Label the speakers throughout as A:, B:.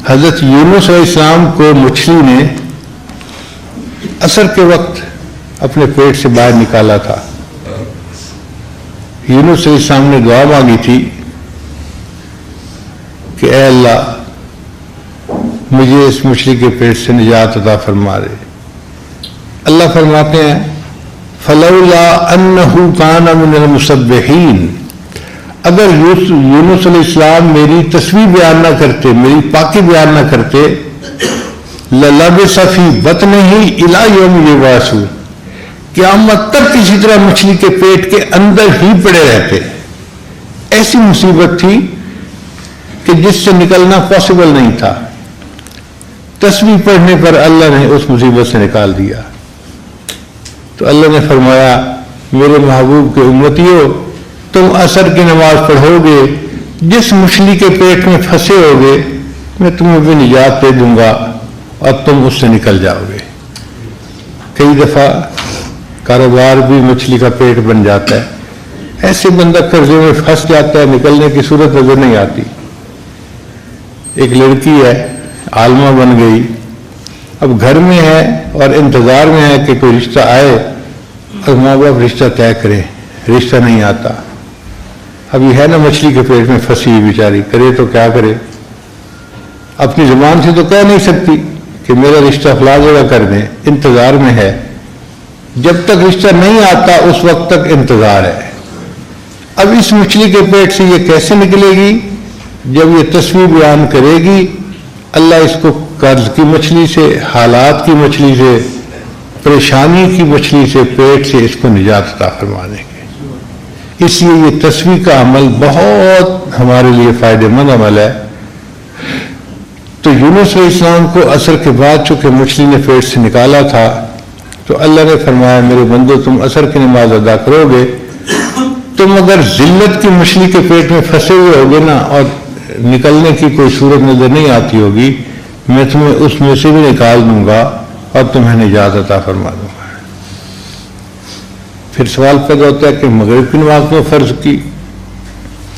A: حضرت یونس علیہ السلام کو مچھلی نے عصر کے وقت اپنے پیٹ سے باہر نکالا تھا. یونس علیہ السلام نے دعا مانگی تھی کہ اے اللہ مجھے اس مچھلی کے پیٹ سے نجات عطا فرما دے. اللہ فرماتے ہیں فلولا انہ کان من المسبحین، اگر یونس علیہ السلام میری تسبیح بیان نہ کرتے، میری پاکی بیان نہ کرتے، للبث فی بطنہ الی یوم یبعثون، قیامت تک کسی طرح مچھلی کے پیٹ کے اندر ہی پڑے رہتے. ایسی مصیبت تھی کہ جس سے نکلنا پاسبل نہیں تھا. تسبیح پڑھنے پر اللہ نے اس مصیبت سے نکال دیا. تو اللہ نے فرمایا میرے محبوب کے امتیوں، تم عصر کی نماز پڑھو گے، جس مچھلی کے پیٹ میں پھنسے ہوگے میں تمہیں بھی نجات دے دوں گا اور تم اس سے نکل جاؤ گے. کئی دفعہ کاروبار بھی مچھلی کا پیٹ بن جاتا ہے. ایسے بندہ قرضے میں پھنس جاتا ہے، نکلنے کی صورت نظر نہیں آتی. ایک لڑکی ہے، عالمہ بن گئی، اب گھر میں ہے اور انتظار میں ہے کہ کوئی رشتہ آئے اور ماں باپ رشتہ طے کریں، رشتہ نہیں آتا. اب یہ ہے نا مچھلی کے پیٹ میں پھنسی ہوئی بیچاری، کرے تو کیا کرے؟ اپنی زبان سے تو کہہ نہیں سکتی کہ میرا رشتہ فلاں جگہ کر دیں، انتظار میں ہے. جب تک رشتہ نہیں آتا اس وقت تک انتظار ہے. اب اس مچھلی کے پیٹ سے یہ کیسے نکلے گی؟ جب یہ تسبیح بیان کرے گی اللہ اس کو قرض کی مچھلی سے، حالات کی مچھلی سے، پریشانی کی مچھلی سے، پیٹ سے اس کو نجات عطا فرما دیں گے. اس لیے یہ تسبیح کا عمل بہت ہمارے لیے فائدہ مند عمل ہے. تو یونس علیہ السلام کو عصر کے بعد چونکہ مچھلی نے پیٹ سے نکالا تھا تو اللہ نے فرمایا میرے بندو تم عصر کی نماز ادا کرو گے، تم اگر ذلت کی مچھلی کے پیٹ میں پھنسے ہوئے ہوگے نا اور نکلنے کی کوئی صورت نظر نہیں آتی ہوگی، میں تمہیں اس میں سے بھی نکال دوں گا اور تمہیں نجات عطا فرما دوں گا. پھر سوال پیدا ہوتا ہے کہ مغرب کی نماز کیوں فرض کی؟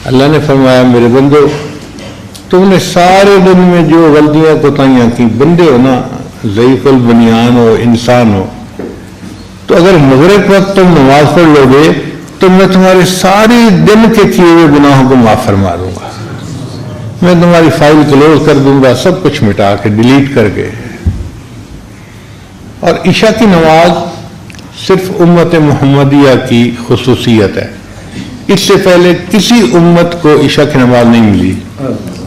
A: اللہ نے فرمایا میرے بندو تم نے سارے دن میں جو غلطیاں کوتاہیاں کی، بندے ہو نا، ضعیف البنیان ہو، انسان ہو، تو اگر مغرب وقت تم نماز پڑھ لو گے تو میں تمہارے سارے دن کے کیے ہوئے گناہوں کو معاف فرما دوں گا. میں تمہاری فائل کلوز کر دوں گا، سب کچھ مٹا کے ڈیلیٹ کر کے. اور عشاء کی نماز صرف امت محمدیہ کی خصوصیت ہے. اس سے پہلے کسی امت کو عشاء کی نماز نہیں ملی،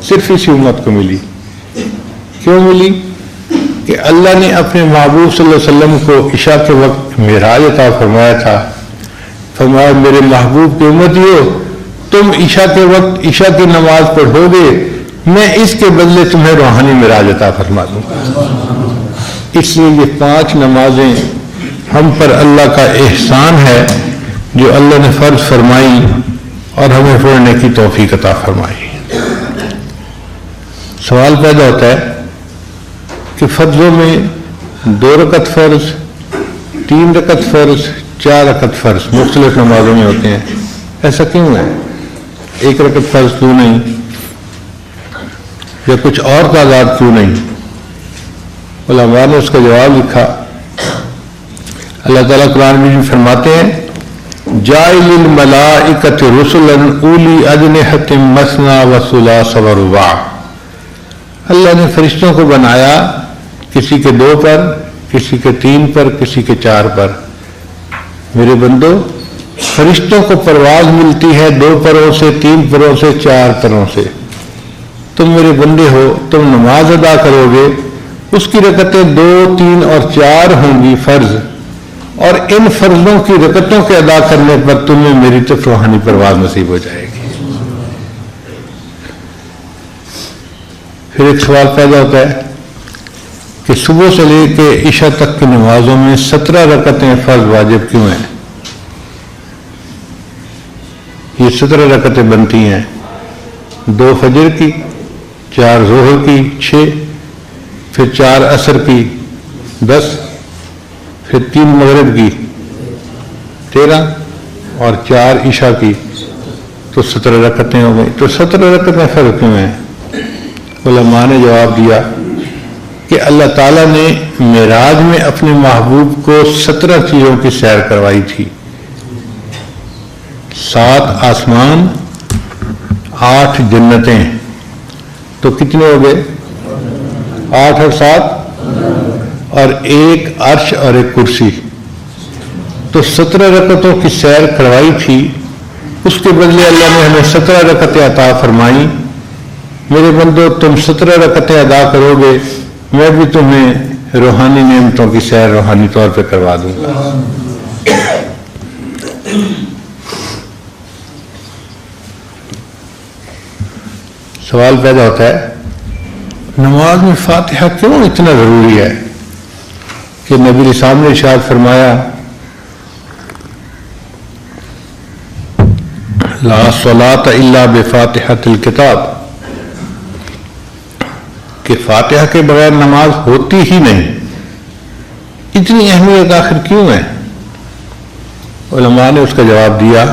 A: صرف اسی امت کو ملی. کیوں ملی؟ کہ اللہ نے اپنے محبوب صلی اللہ علیہ وسلم کو عشاء کے وقت معراج عطا فرمایا تھا. فرمایا میرے محبوب کی امتیوں تم عشاء کے وقت عشاء کی نماز پڑھو گے، میں اس کے بدلے تمہیں روحانی معراج عطا فرما دوں گا. اس لیے یہ 5 نمازیں ہم پر اللہ کا احسان ہے جو اللہ نے فرض فرمائی اور ہمیں پڑھنے کی توفیق عطا فرمائی. سوال پیدا ہوتا ہے کہ فرضوں میں 2 رکعت فرض، 3 رکعت فرض، 4 رکعت فرض مختلف نمازوں میں ہوتے ہیں، ایسا کیوں ہے؟ 1 رکعت فرض کیوں نہیں؟ یا کچھ اور تعداد کیوں نہیں؟ علماء نے اس کا جواب لکھا. اللہ تعالیٰ قرآن میں فرماتے ہیں جاعل الملائکۃ رسلا اولی اجنحۃ مثنی وثلاث ورباع. اللہ نے فرشتوں کو بنایا کسی کے 2 پر، کسی کے 3 پر، کسی کے 4 پر. میرے بندو فرشتوں کو پرواز ملتی ہے 2 پروں سے، 3 پروں سے، 4 پروں سے. تم میرے بندے ہو، تم نماز ادا کرو گے، اس کی رکعتیں 2، 3 اور 4 ہوں گی فرض، اور ان فرضوں کی رکعتوں کے ادا کرنے پر تمہیں میری طرف روحانی پرواز نصیب ہو جائے گی. پھر ایک سوال پیدا ہوتا ہے کہ صبح سے لے کے عشاء تک کی نمازوں میں 17 رکعتیں فرض واجب کیوں ہیں؟ یہ 17 رکعتیں بنتی ہیں 2 فجر کی، 4 ظہر کی 6، پھر 4 عصر کی 10، پھر 3 مغرب کی 13 اور 4 عشاء کی، تو 17 رکعتیں ہو گئی. تو 17 رکعتیں فرض کیوں ہیں؟ علماء نے جواب دیا کہ اللہ تعالیٰ نے معراج میں اپنے محبوب کو 17 چیزوں کی سیر کروائی تھی. 7 آسمان، 8 جنتیں، تو کتنے ہو گئے؟ 8 اور 7 اور 1 عرش اور 1 کرسی. تو 17 رکعتوں کی سیر کروائی تھی. اس کے بدلے اللہ نے ہمیں 17 رکعتیں عطا فرمائی. میرے بندو، تم 17 رکعتیں ادا کرو گے، میں بھی تمہیں روحانی نعمتوں کی سیر روحانی طور پہ کروا دوں گا. سوال پیدا ہوتا ہے نماز میں فاتحہ کیوں اتنا ضروری ہے کہ نبی اسلام نے ارشاد فرمایا لا صلاۃ الا بفاتحۃ الکتاب، کہ فاتحہ کے بغیر نماز ہوتی ہی نہیں. اتنی اہمیت آخر کیوں ہے؟ علماء نے اس کا جواب دیا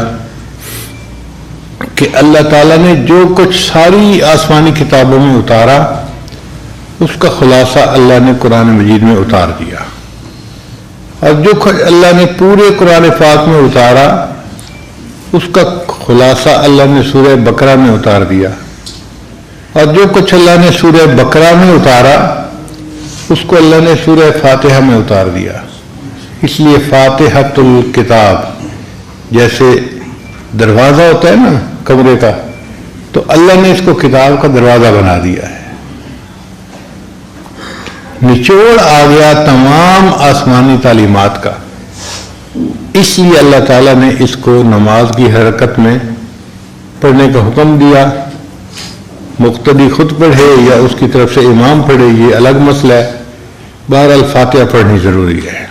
A: کہ اللہ تعالیٰ نے جو کچھ ساری آسمانی کتابوں میں اتارا اس کا خلاصہ اللہ نے قرآن مجید میں اتار دیا، اور جو کچھ اللہ نے پورے قرآن پاک میں اتارا اس کا خلاصہ اللہ نے سورہ بقرہ میں اتار دیا، اور جو کچھ اللہ نے سورہ بقرہ میں اتارا اس کو اللہ نے سورہ فاتحہ میں اتار دیا. اس لیے فاتحۃ الکتاب، جیسے دروازہ ہوتا ہے نا کمرے کا، تو اللہ نے اس کو کتاب کا دروازہ بنا دیا ہے. نچوڑ آ گیا تمام آسمانی تعلیمات کا. اس لیے اللہ تعالیٰ نے اس کو نماز کی حرکت میں پڑھنے کا حکم دیا. مقتدی خود پڑھے یا اس کی طرف سے امام پڑھے یہ الگ مسئلہ ہے. بہرحال فاتحہ پڑھنی ضروری ہے.